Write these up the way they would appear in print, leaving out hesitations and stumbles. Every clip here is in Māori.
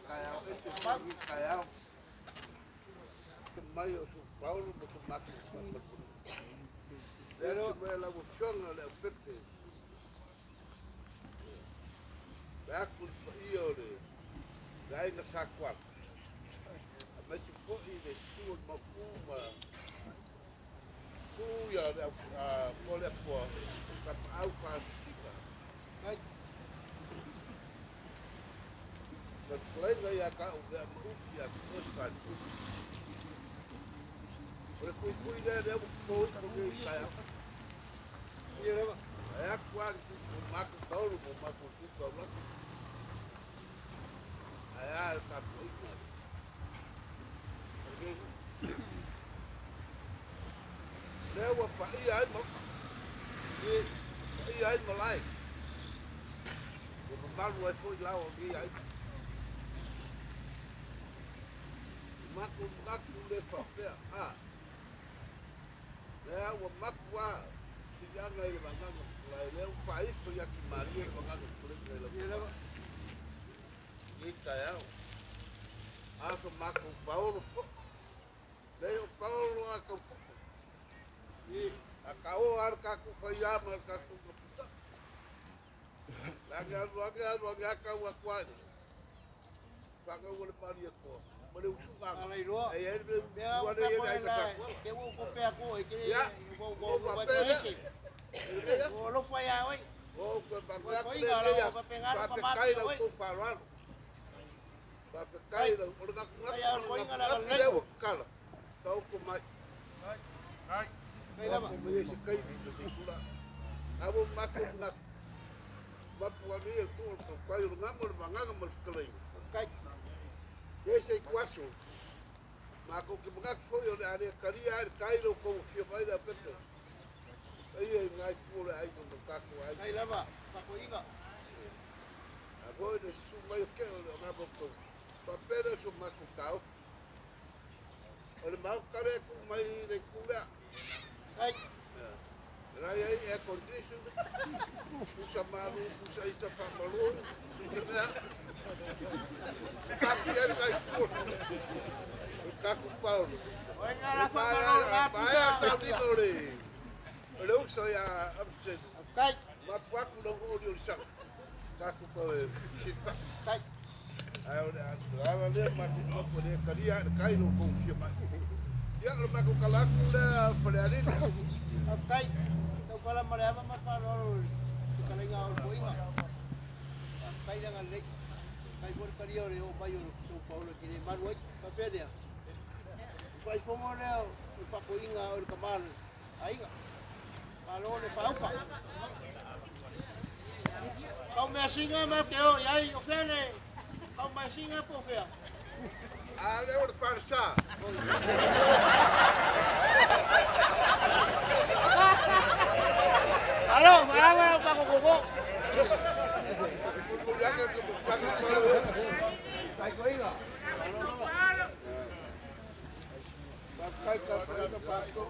Kaya ito pagi kaya mayo su Paulo mo su Marcos. Pero me la opción le pete. Ya culpa io de. Dai na sakwa. Mas po de su mapuma. Tu ya pole po. Ka au ka sika. Ai. Mas colega ya ka o ya mu ya ko sa. Por cuida de um pouco porque sai. E era é quase o Marco Paulo, o Marco Chico lá. Aí tá muito. Leva para aí mo. E aí mo lá. O Marco vai foi lá o dia aí. Marco de papel. Ah. É o Marco yang ngai le banga lai le un país ko ya ki mari ko nga ko le le ni kaya a so Marco Paulo le o Paulo a ko ni a kao ar ka ko fa ya ma ka ko la ga ka wa kwa pa ka wo le pari ko mo le usu ga ai ro e ele wa le ya ka ke wo ko pe ko e ke wo ba ese o lo fue ya hoy. O que para cair o parado. Para cair o cala. Tau com mais. Ai. Como esse cai do circula. Abo maco na. Mapo ali tu pai o ngamo manganga mas calei. Cai. Esse quacho. Maco que buga foi o área caria cair o com que vai da peta. Aí ngai pula aí no caco aí. Aí leva, caco inga. Agora isso vai que na boca. Papel isso maco cau. Olha mal cara com mais de cura. Ai. Aí é condition. Puxa malu, puxa isso para malu. Caco ele vai pula. O caco Paulo. Oi ngara pa malu na puxa. Vai tá ali. Eu sou a absent. Cai. Mas quando não vou de chão. Tá com o chipa. Cai. Aí eu ali mas não poder cair cai no com chipa. E agora para com calaco da ali. Cai. Então para mareva mas para o calenga o boinga. Cai dengan lek. Cai por cario o baio o Paulo tiene mal hoy. Papel dia. Vai como leo o pacoinga o camal. Aí. Alo le paupa. Kau mesinga me keo yai okele. Kau mesinga po kea. Ale or parsa. Alo, marawa pa ko ko. Kai ko inga. Kai ka pa ko.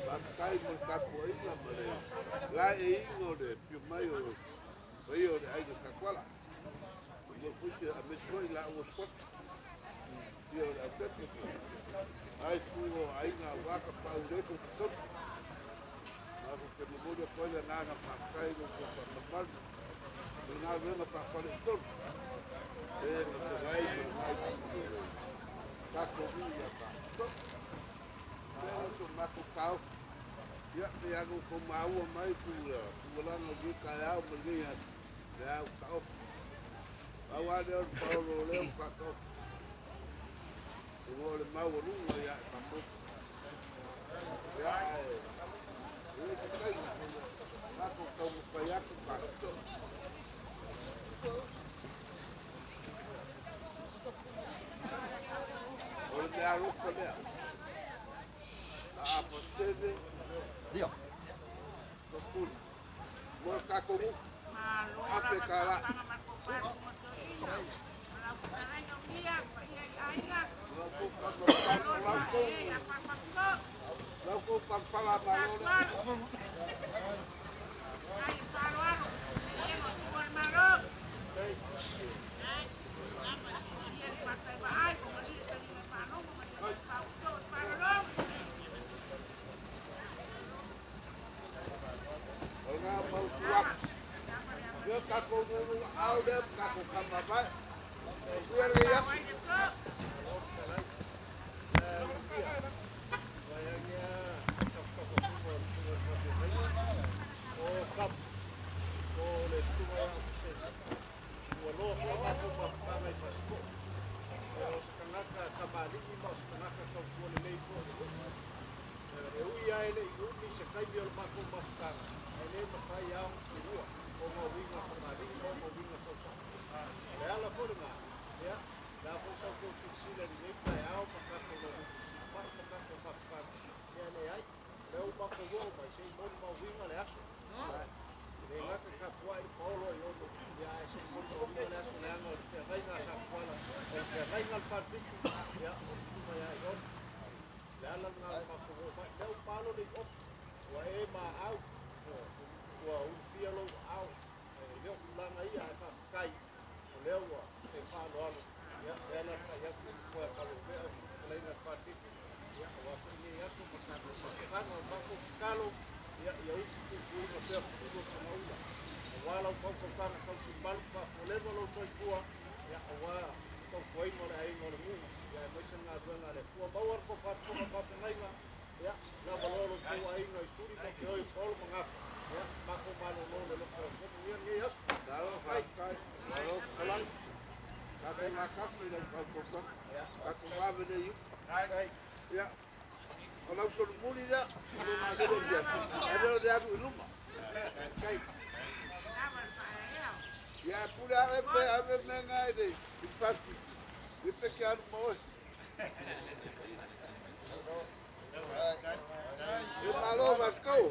Bakai mo kapuaina mare. La e ingo de piu mai o io de ai ka kwala. Mo fuite a mesmoi la o spot. Io de tete. Ai fuo ai na waka pa u de ko so. Ma ko ke mo de ko le na na pakai no ko pa mal. Na vena pa pa le to. No te vai no mai. Ka ko ya pa. Pero ma ko kau. Ya, te hago como agua más y tu lana de callado, porque ya kau. Agua de un palo leo paco. Y vos le mago nunca ya tampoco. Ya, que traigo. Paco como payaco paco. Hoy me hago pelea. Ah, pues tiene. Dio. Mo kakomu. Ape kala. Lauko pagpala malole. Yo kako no aude kako kamaba. Suere ya. Ya. Kalau tu muli dah, ada dia. Ada dia tu rumah. Ya pula ave mengai deh. Dipasti. Dipekan mau. Itu malu mas kau.